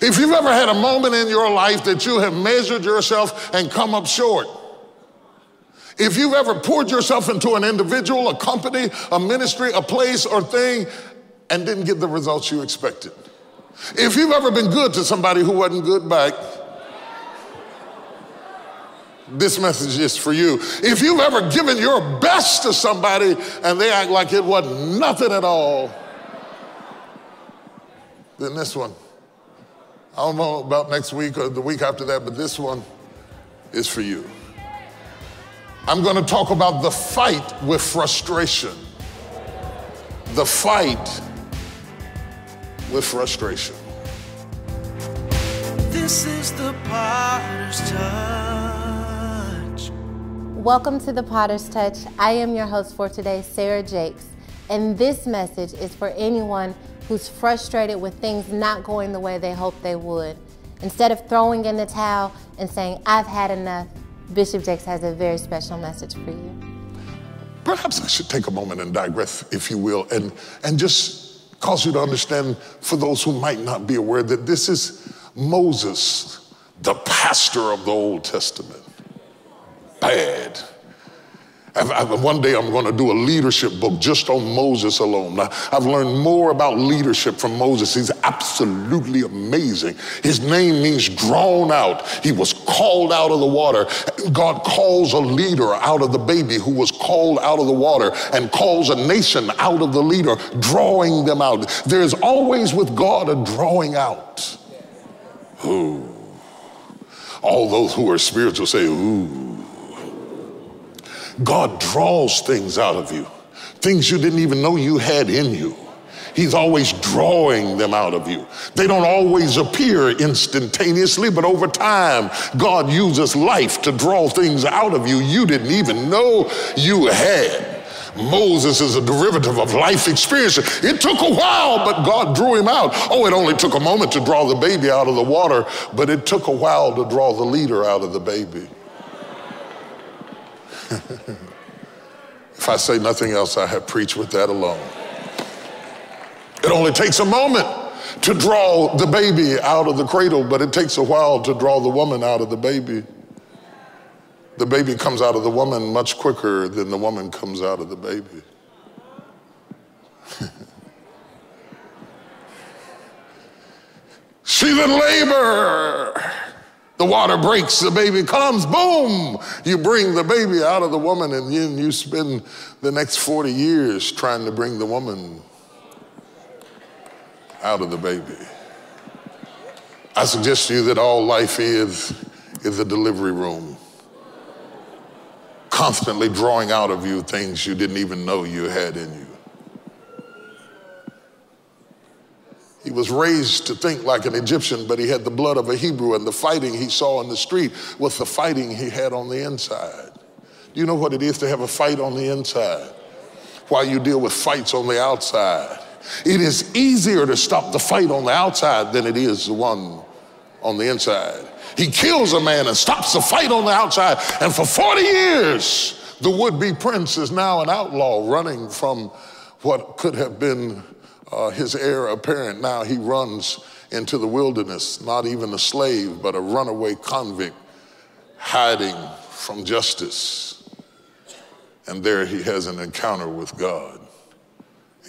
If you've ever had a moment in your life that you have measured yourself and come up short, if you've ever poured yourself into an individual, a company, a ministry, a place or thing, and didn't get the results you expected. If you've ever been good to somebody who wasn't good back, this message is for you. If you've ever given your best to somebody and they act like it wasn't nothing at all, then this one, I don't know about next week or the week after that, but this one is for you. I'm going to talk about the fight with frustration. The fight with frustration. This is the Potter's Touch. Welcome to the Potter's Touch. I am your host for today, Sarah Jakes, and this message is for anyone who's frustrated with things not going the way they hoped they would. Instead of throwing in the towel and saying, I've had enough, Bishop Jakes has a very special message for you. Perhaps I should take a moment and digress, if you will, and just cause you to understand, for those who might not be aware, that this is Moses, the pastor of the Old Testament. Bad. One day I'm going to do a leadership book just on Moses alone. Now, I've learned more about leadership from Moses. He's absolutely amazing. His name means drawn out. He was called out of the water. God calls a leader out of the baby who was called out of the water and calls a nation out of the leader, drawing them out. There's always with God a drawing out. Ooh. All those who are spiritual say, ooh. God draws things out of you, things you didn't even know you had in you. He's always drawing them out of you. They don't always appear instantaneously, but over time, God uses life to draw things out of you you didn't even know you had. Moses is a derivative of life experience. It took a while, but God drew him out. Oh, it only took a moment to draw the baby out of the water, but it took a while to draw the leader out of the baby. If I say nothing else, I have preached with that alone. It only takes a moment to draw the baby out of the cradle, but it takes a while to draw the woman out of the baby. The baby comes out of the woman much quicker than the woman comes out of the baby. She's in labor. The water breaks, the baby comes, boom! You bring the baby out of the woman, and then you spend the next 40 years trying to bring the woman out of the baby. I suggest to you that all life is a delivery room, constantly drawing out of you things you didn't even know you had in you. He was raised to think like an Egyptian, but he had the blood of a Hebrew, and the fighting he saw in the street was the fighting he had on the inside. Do you know what it is to have a fight on the inside while you deal with fights on the outside? It is easier to stop the fight on the outside than it is the one on the inside. He kills a man and stops the fight on the outside, and for 40 years, the would-be prince is now an outlaw running from what could have been his heir apparent. Now he runs into the wilderness, not even a slave, but a runaway convict hiding from justice. And there he has an encounter with God.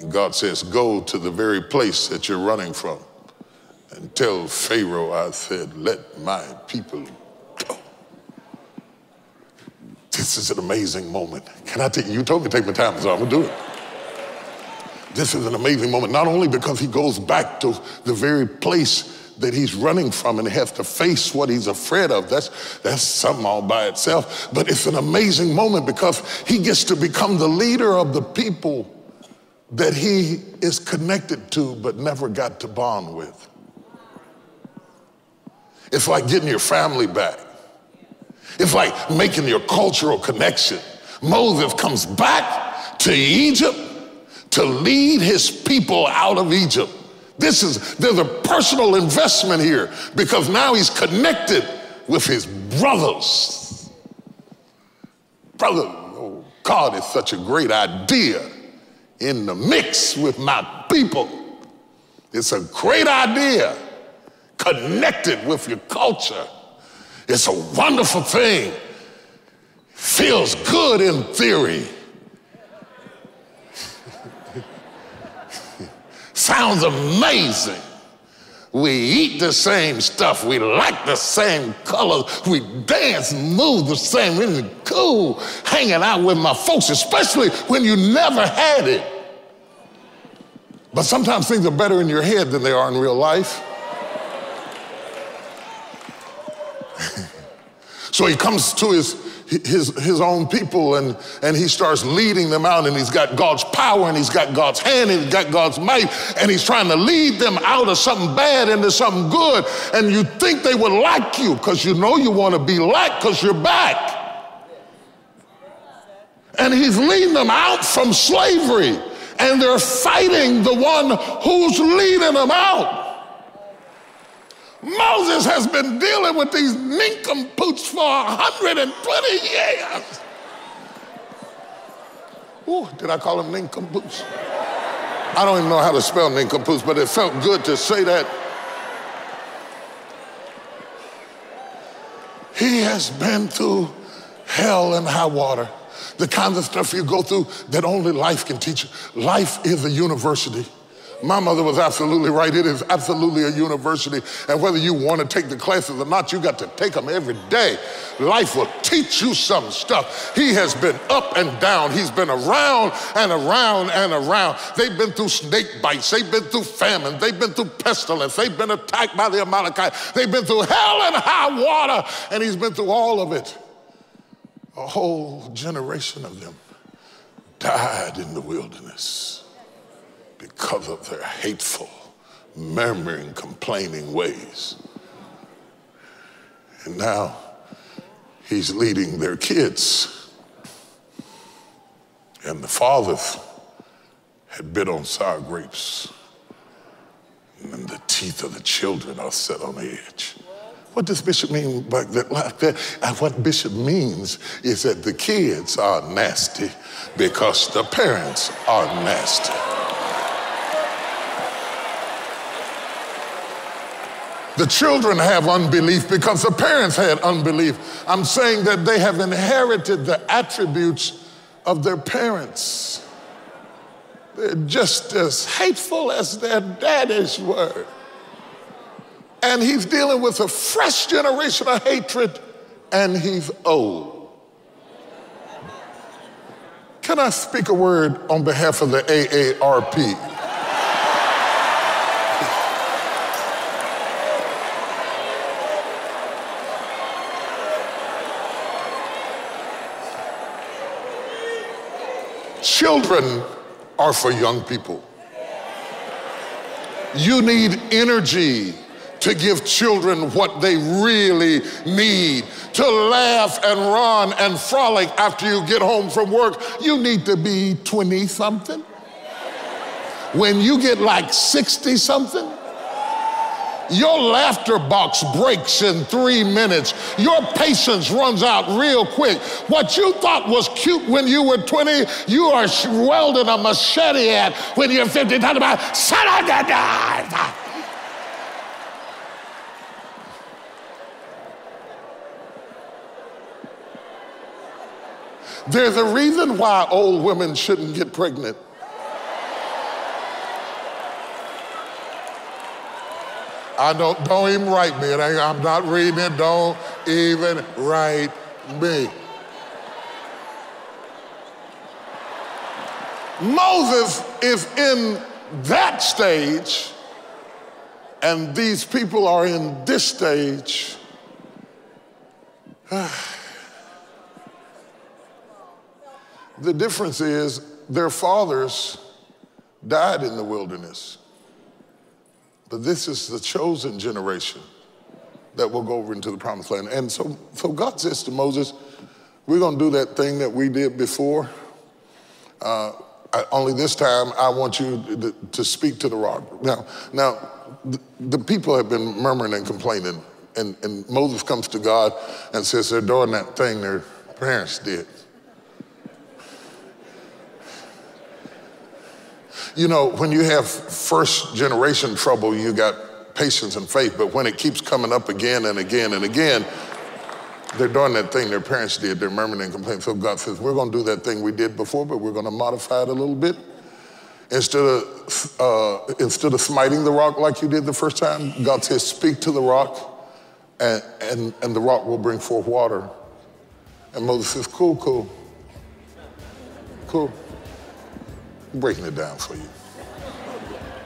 And God says, go to the very place that you're running from and tell Pharaoh I said, let my people go. This is an amazing moment. Can I take, you told me to take my time, so I'm gonna do it. This is an amazing moment, not only because he goes back to the very place that he's running from and has to face what he's afraid of. That's something all by itself. But it's an amazing moment because he gets to become the leader of the people that he is connected to but never got to bond with. It's like getting your family back. It's like making your cultural connection. Moses comes back to Egypt to lead his people out of Egypt. There's a personal investment here because now he's connected with his brothers. Brother, oh, God is such a great idea in the mix with my people. It's a great idea. connected with your culture. It's a wonderful thing. Feels good in theory. Sounds amazing. We eat the same stuff. We like the same colors. We dance and move the same. It's cool hanging out with my folks, especially when you never had it. But sometimes things are better in your head than they are in real life. So he comes to his own people and he starts leading them out, and he's got God's power and he's got God's hand and he's got God's might, and he's trying to lead them out of something bad into something good. And you think they would like you because you know you want to be liked because you're back. And he's leading them out from slavery, and they're fighting the one who's leading them out. Moses has been dealing with these nincompoops for 120 years. Ooh, did I call them nincompoops? I don't even know how to spell nincompoops, but it felt good to say that. He has been through hell and high water. The kinds of stuff you go through that only life can teach you. Life is a university. My mother was absolutely right. It is absolutely a university. And whether you want to take the classes or not, you got to take them every day. Life will teach you some stuff. He has been up and down. He's been around and around and around. They've been through snake bites. They've been through famine. They've been through pestilence. They've been attacked by the Amalekites. They've been through hell and high water. And he's been through all of it. A whole generation of them died in the wilderness because of their hateful, murmuring, complaining ways. And now he's leading their kids. And the fathers had bit on sour grapes, and the teeth of the children are set on edge. What does Bishop mean by that? What Bishop means is that the kids are nasty because the parents are nasty. The children have unbelief because the parents had unbelief. I'm saying that they have inherited the attributes of their parents. They're just as hateful as their daddies were. And he's dealing with a fresh generation of hatred, and he's old. Can I speak a word on behalf of the AARP? Children are for young people. You need energy to give children what they really need. To laugh and run and frolic after you get home from work, you need to be 20-something. When you get like 60-something, your laughter box breaks in 3 minutes. Your patience runs out real quick. What you thought was cute when you were 20, you are welding a machete at when you're 50, talking about, son of a gun. There's a reason why old women shouldn't get pregnant. Don't even write me. I'm not reading it. Don't even write me. Moses is in that stage, and these people are in this stage. The difference is their fathers died in the wilderness. But this is the chosen generation that will go over into the promised land. And so God says to Moses, we're going to do that thing that we did before. Only this time, I want you to speak to the rock. Now, the people have been murmuring and complaining. And Moses comes to God and says they're doing that thing their parents did. You know, when you have first generation trouble, you got patience and faith, but when it keeps coming up again and again and again, they're doing that thing their parents did. They're murmuring and complaining. So God says, we're going to do that thing we did before, but we're going to modify it a little bit. Instead of smiting the rock like you did the first time, God says, speak to the rock, and the rock will bring forth water. And Moses says, cool. I'm breaking it down for you.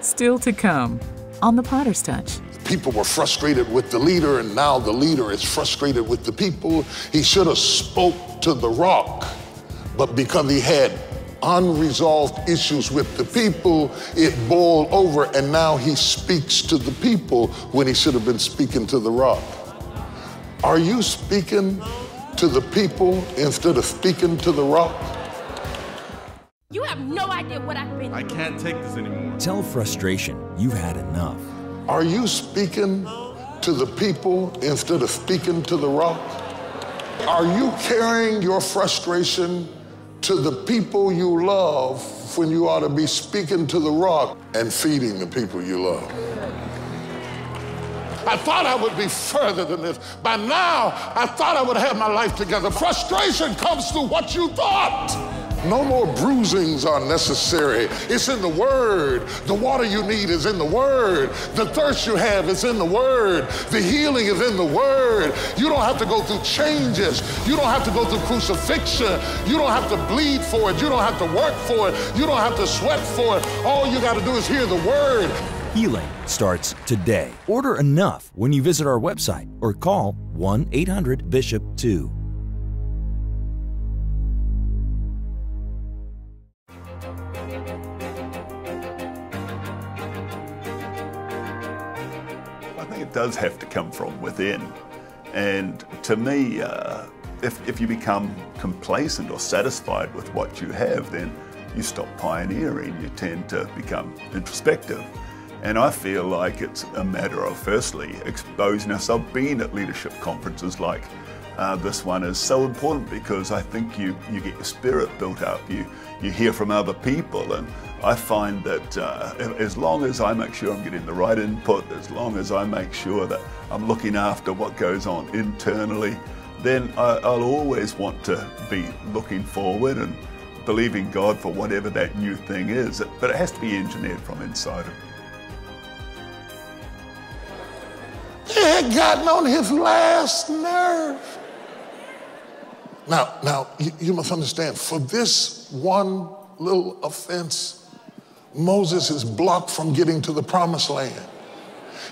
Still to come on The Potter's Touch. People were frustrated with the leader, and now the leader is frustrated with the people. He should have spoke to the rock, but because he had unresolved issues with the people, it boiled over, and now he speaks to the people when he should have been speaking to the rock. Are you speaking to the people instead of speaking to the rock? You have no idea what I've been through. I can't take this anymore. Tell frustration you've had enough. Are you speaking to the people instead of speaking to the rock? Are you carrying your frustration to the people you love when you ought to be speaking to the rock and feeding the people you love? I thought I would be further than this. By now, I thought I would have my life together. Frustration comes through what you thought. No more bruisings are necessary. It's in the Word. The water you need is in the Word. The thirst you have is in the Word. The healing is in the Word. You don't have to go through changes. You don't have to go through crucifixion. You don't have to bleed for it. You don't have to work for it. You don't have to sweat for it. All you got to do is hear the Word. Healing starts today. Order enough when you visit our website or call 1-800-BISHOP-2. I think it does have to come from within. And to me, if you become complacent or satisfied with what you have, then you stop pioneering. You tend to become introspective. And I feel like it's a matter of, firstly, exposing ourselves. Being at leadership conferences like this one is so important because I think you get your spirit built up. You hear from other people, and I find that as long as I make sure I'm getting the right input, as long as I make sure that I'm looking after what goes on internally, then I'll always want to be looking forward and believing God for whatever that new thing is. But it has to be engineered from inside of me. It had gotten on his last nerve. Now, you must understand, for this one little offense, Moses is blocked from getting to the promised land.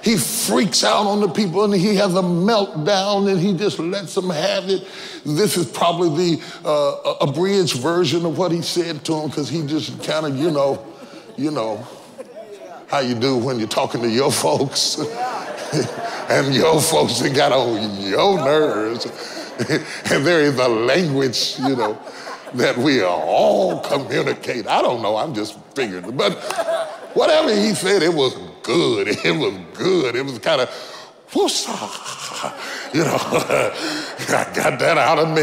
He freaks out on the people and he has a meltdown and he just lets them have it. This is probably the abridged version of what he said to them, because he just kind of, you know how you do when you're talking to your folks. And your folks that got on your nerves. And there is a language, that we all communicate. I don't know, I'm just figuring. But whatever he said, it was good. It was good. It was kind of, whoosh, I got that out of me.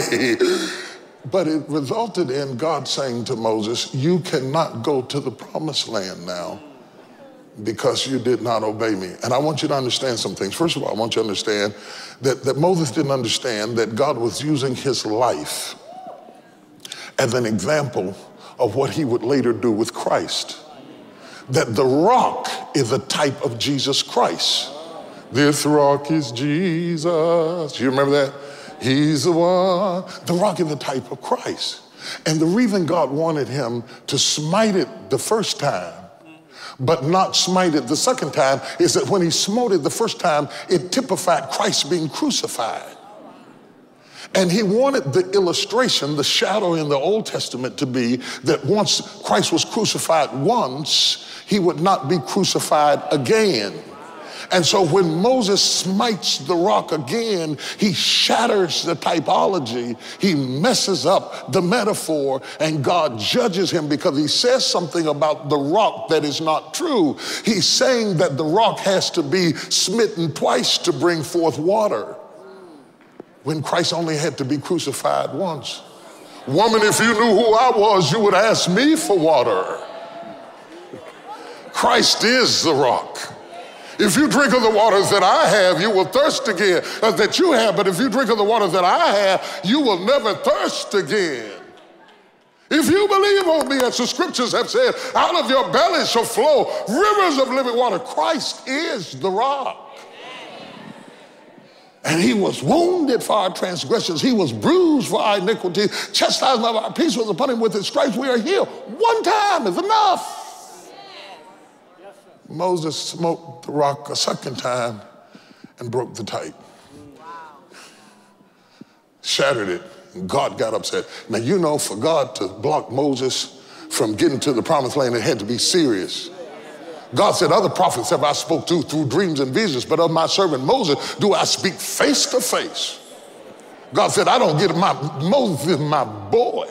But it resulted in God saying to Moses, you cannot go to the promised land now, because you did not obey me. And I want you to understand some things. First of all, I want you to understand that Moses didn't understand that God was using his life as an example of what he would later do with Christ. That the rock is a type of Jesus Christ. This rock is Jesus. You remember that? He's the one. The rock is the type of Christ. And the reason God wanted him to smite it the first time but not smite it the second time is that when he smote it the first time, it typified Christ being crucified. And he wanted the illustration, the shadow in the Old Testament, to be that once Christ was crucified once, he would not be crucified again. And so when Moses smites the rock again, he shatters the typology, he messes up the metaphor, and God judges him because he says something about the rock that is not true. He's saying that the rock has to be smitten twice to bring forth water, when Christ only had to be crucified once. Woman, if you knew who I was, you would ask me for water. Christ is the rock. If you drink of the waters that I have, you will thirst again, that you have. But if you drink of the waters that I have, you will never thirst again. If you believe on me, as the scriptures have said, out of your belly shall flow rivers of living water. Christ is the rock. And he was wounded for our transgressions. He was bruised for our iniquities. Chastisement of our peace was upon him. With his stripes we are healed. One time is enough. Moses smote the rock a second time and broke the type. Shattered it. And God got upset. Now, you know, for God to block Moses from getting to the promised land, it had to be serious. God said, other prophets have I spoke to through dreams and visions, but of my servant Moses do I speak face to face. God said, I don't give Moses is my boy.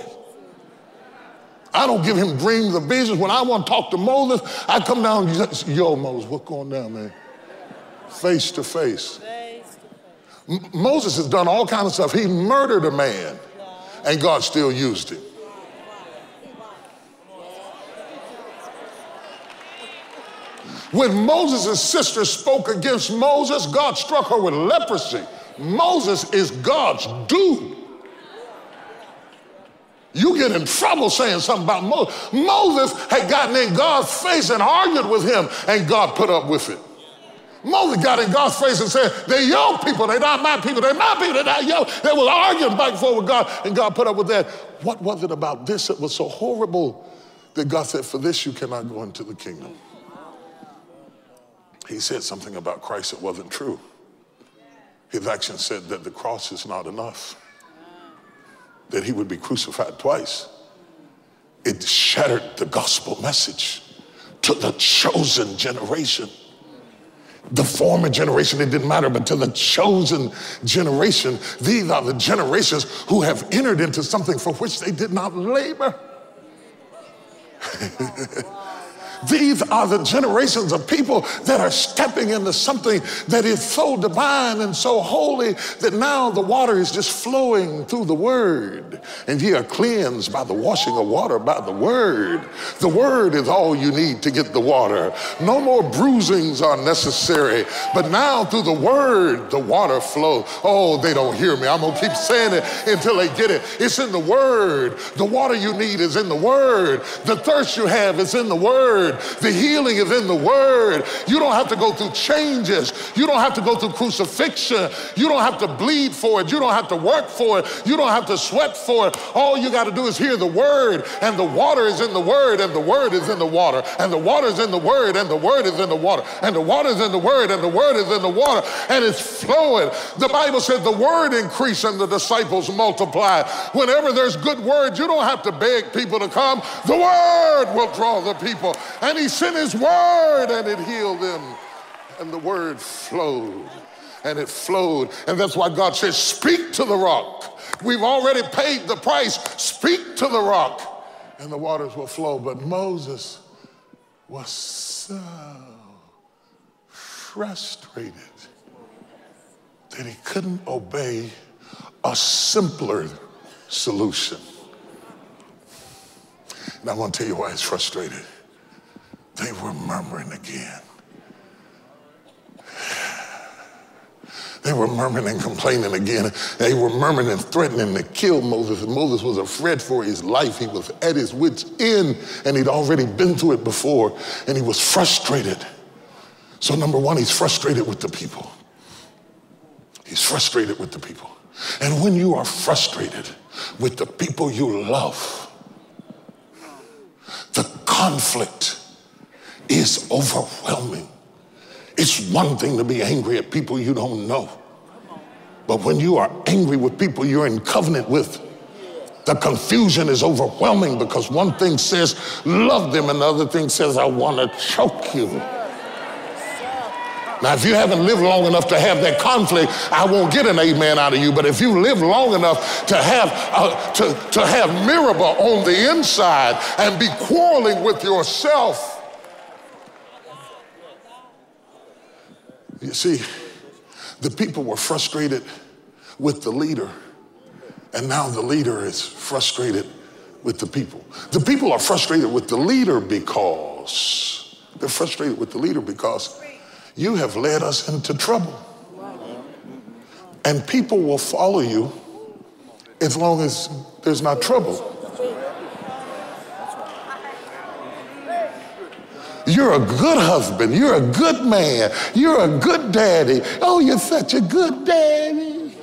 I don't give him dreams or visions. When I want to talk to Moses, I come down and say, yo, Moses, what's going down, man? Face to face. Moses has done all kinds of stuff. He murdered a man, and God still used him. When Moses' sister spoke against Moses, God struck her with leprosy. Moses is God's dude. You get in trouble saying something about Moses. Moses had gotten in God's face and argued with him, and God put up with it. Moses got in God's face and said, they're your people, they're not my people, they're my people, they're not yours. They were arguing back and forth with God, and God put up with that. What was it about this that was so horrible that God said, for this you cannot go into the kingdom? He said something about Christ that wasn't true. His action said that the cross is not enough, that he would be crucified twice. It shattered the gospel message to the chosen generation. The former generation, it didn't matter, but to the chosen generation, these are the generations who have entered into something for which they did not labor. These are the generations of people that are stepping into something that is so divine and so holy that now the water is just flowing through the word. And ye are cleansed by the washing of water by the word. The word is all you need to get the water. No more bruisings are necessary. But now through the word, the water flows. Oh, they don't hear me. I'm going to keep saying it until they get it. It's in the word. The water you need is in the word. The thirst you have is in the word. The healing is in the word. You don't have to go through changes. You don't have to go through crucifixion. You don't have to bleed for it. You don't have to work for it. You don't have to sweat for it. All you got to do is hear the word, and the water is in the word, and the word is in the water, and the water is in the word, and the word is in the water, and the water is in the word, and the word is in the water, and it's flowing. The Bible said the word increased and the disciples multiplied. Whenever there's good word, you don't have to beg people to come. The word will draw the people. And he sent his word and it healed them. And the word flowed and it flowed. And that's why God says, speak to the rock. We've already paid the price. Speak to the rock and the waters will flow. But Moses was so frustrated that he couldn't obey a simpler solution. And I want to tell you why he's frustrated. They were murmuring again. They were murmuring and complaining again. They were murmuring and threatening to kill Moses. And Moses was afraid for his life. He was at his wit's end, and he'd already been through it before, and he was frustrated. So number one, he's frustrated with the people. He's frustrated with the people. And when you are frustrated with the people you love, the conflict is overwhelming. It's one thing to be angry at people you don't know. But when you are angry with people you're in covenant with, the confusion is overwhelming because one thing says, love them, and the other thing says, I want to choke you. Now, if you haven't lived long enough to have that conflict, I won't get an amen out of you. But if you live long enough to have Meribah on the inside and be quarreling with yourself, you see, the people were frustrated with the leader, and now the leader is frustrated with the people. The people are frustrated with the leader because You have led us into trouble. And people will follow you as long as there's not trouble. You're a good husband. You're a good man. You're a good daddy. Oh, you're such a good daddy.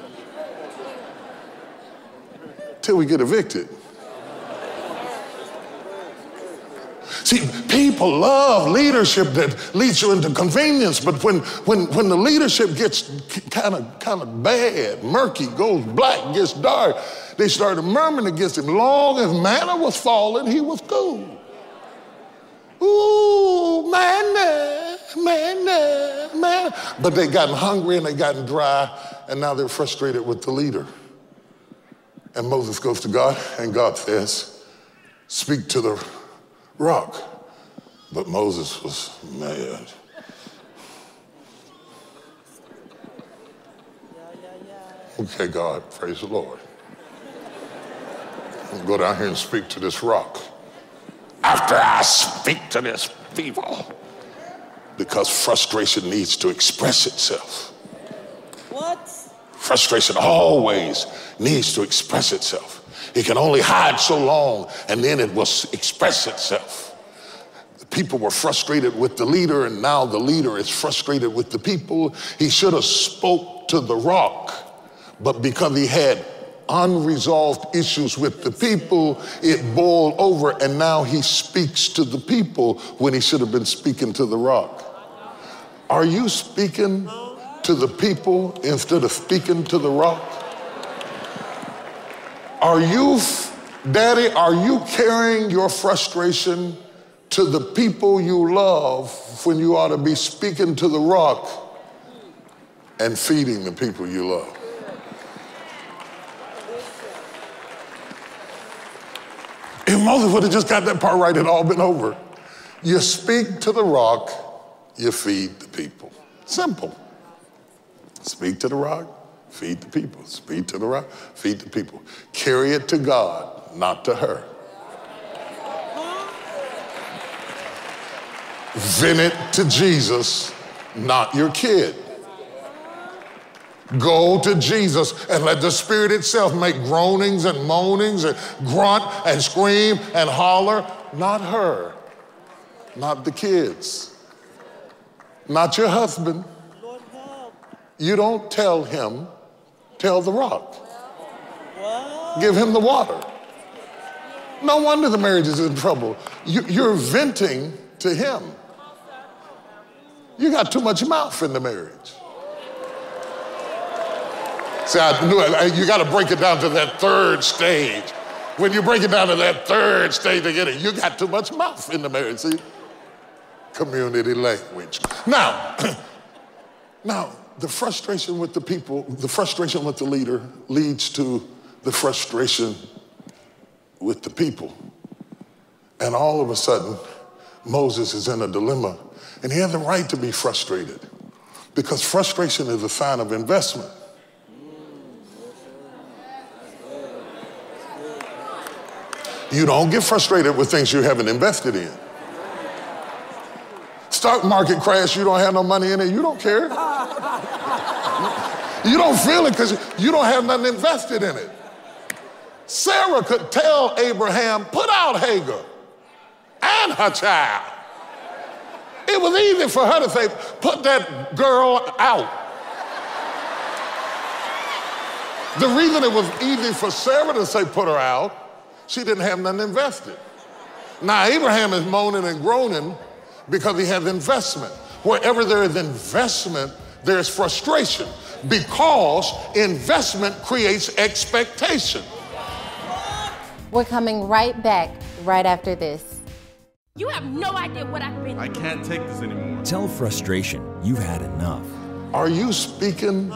Till we get evicted. See, people love leadership that leads you into convenience, but when the leadership gets kind of bad, murky, goes black, gets dark, they started murmuring against him. Long as manna was falling, he was cool. Ooh, manna, manna, manna. But they gotten hungry and they gotten dry, and now they're frustrated with the leader. And Moses goes to God, and God says, speak to the rock. But Moses was mad. Okay, God, praise the Lord. I'm gonna go down here and speak to this rock. After I speak to this people, because frustration needs to express itself. What? Frustration always needs to express itself. It can only hide so long, and then it will express itself. The people were frustrated with the leader, and now the leader is frustrated with the people. He should have spoke to the rock, but because he had unresolved issues with the people, it boiled over, and now he speaks to the people when he should have been speaking to the rock. Are you speaking to the people instead of speaking to the rock? Are you, Daddy, are you carrying your frustration to the people you love when you ought to be speaking to the rock and feeding the people you love? If Moses would have just got that part right, it'd all been over. You speak to the rock, you feed the people. Simple. Speak to the rock, feed the people. Speak to the rock, feed the people. Carry it to God, not to her. Vent it to Jesus, not your kid. Go to Jesus and let the Spirit itself make groanings and moanings and grunt and scream and holler. Not her, not the kids, not your husband. You don't tell him, tell the rock. Give him the water. No wonder the marriage is in trouble. You're venting to him. You got too much mouth in the marriage. See, I knew it. You got to break it down to that third stage. When you break it down to that third stage to get it, you got too much mouth in the marriage, see? Community language. Now, the frustration with the people, the frustration with the leader leads to the frustration with the people. And all of a sudden, Moses is in a dilemma, and he has the right to be frustrated because frustration is a sign of investment. You don't get frustrated with things you haven't invested in. Stock market crash, you don't have no money in it, you don't care. You don't feel it because you don't have nothing invested in it. Sarah could tell Abraham, put out Hagar and her child. It was easy for her to say, put that girl out. The reason it was easy for Sarah to say, put her out, she didn't have nothing invested. Now, Abraham is moaning and groaning because he has investment. Wherever there is investment, there's frustration because investment creates expectation. We're coming right back right after this. You have no idea what I've been through. I can't take this anymore. Tell frustration you've had enough. Are you speaking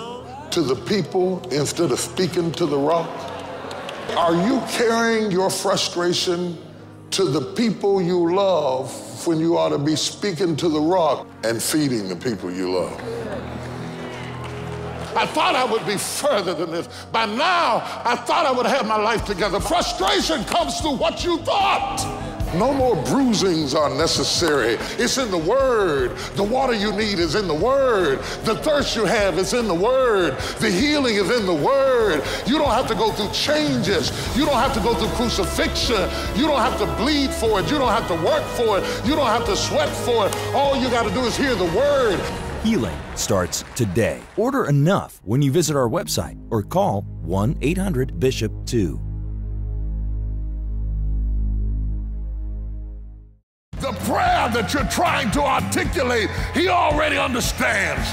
to the people instead of speaking to the rock? Are you carrying your frustration to the people you love when you ought to be speaking to the rock and feeding the people you love? I thought I would be further than this. By now, I thought I would have my life together. Frustration comes through what you thought. No more bruisings are necessary. It's in the Word. The water you need is in the Word. The thirst you have is in the Word. The healing is in the Word. You don't have to go through changes. You don't have to go through crucifixion. You don't have to bleed for it. You don't have to work for it. You don't have to sweat for it. All you got to do is hear the Word. Healing starts today. Order enough when you visit our website or call 1-800-BISHOP-2. The prayer that you're trying to articulate, He already understands.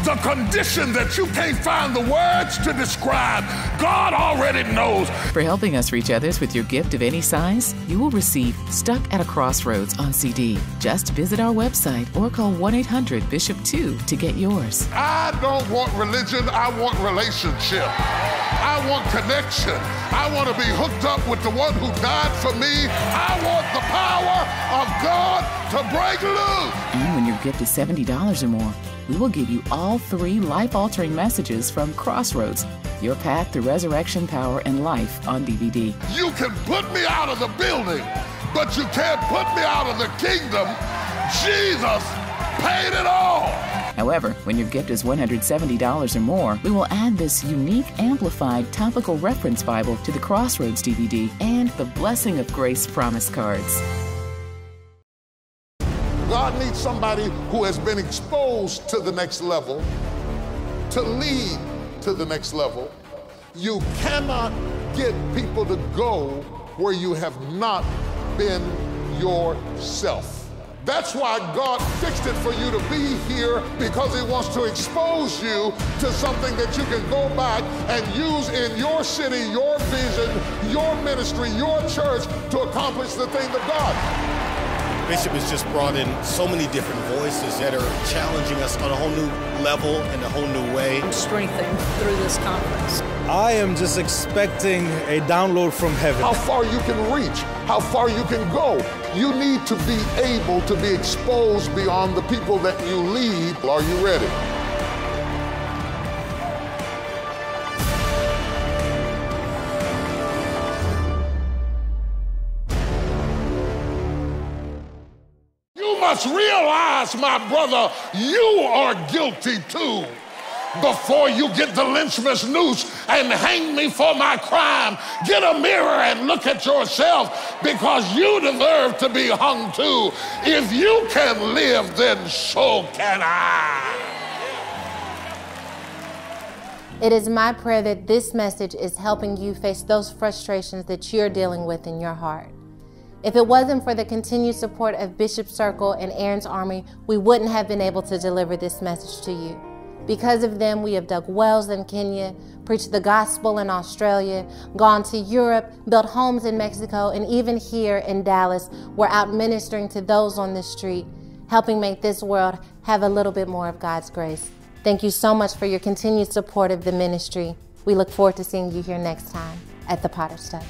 The condition that you can't find the words to describe, God already knows. For helping us reach others with your gift of any size, you will receive Stuck at a Crossroads on CD. Just visit our website or call 1-800-BISHOP-2 to get yours. I don't want religion, I want relationship. I want connection. I want to be hooked up with the one who died for me. I want the power of God to break loose. And when your gift is $70 or more, we will give you all 3 life-altering messages from Crossroads, Your Path to Resurrection, Power, and Life on DVD. You can put me out of the building, but you can't put me out of the kingdom. Jesus paid it all. However, when your gift is $170 or more, we will add this unique amplified topical reference Bible to the Crossroads DVD and the Blessing of Grace promise cards. God needs somebody who has been exposed to the next level to lead to the next level. You cannot get people to go where you have not been yourself. That's why God fixed it for you to be here, because He wants to expose you to something that you can go back and use in your city, your vision, your ministry, your church to accomplish the thing of God. Bishop has just brought in so many different voices that are challenging us on a whole new level and a whole new way. I'm strengthened through this conference. I am just expecting a download from heaven. How far you can reach, how far you can go. You need to be able to be exposed beyond the people that you lead. Are you ready? You must realize, my brother, you are guilty too. Before you get the lynchman's noose and hang me for my crime, get a mirror and look at yourself, because you deserve to be hung too. If you can live, then so can I. It is my prayer that this message is helping you face those frustrations that you're dealing with in your heart. If it wasn't for the continued support of Bishop's Circle and Aaron's Army, we wouldn't have been able to deliver this message to you. Because of them, we have dug wells in Kenya, preached the gospel in Australia, gone to Europe, built homes in Mexico, and even here in Dallas, we're out ministering to those on the street, helping make this world have a little bit more of God's grace. Thank you so much for your continued support of the ministry. We look forward to seeing you here next time at the Potter's Touch.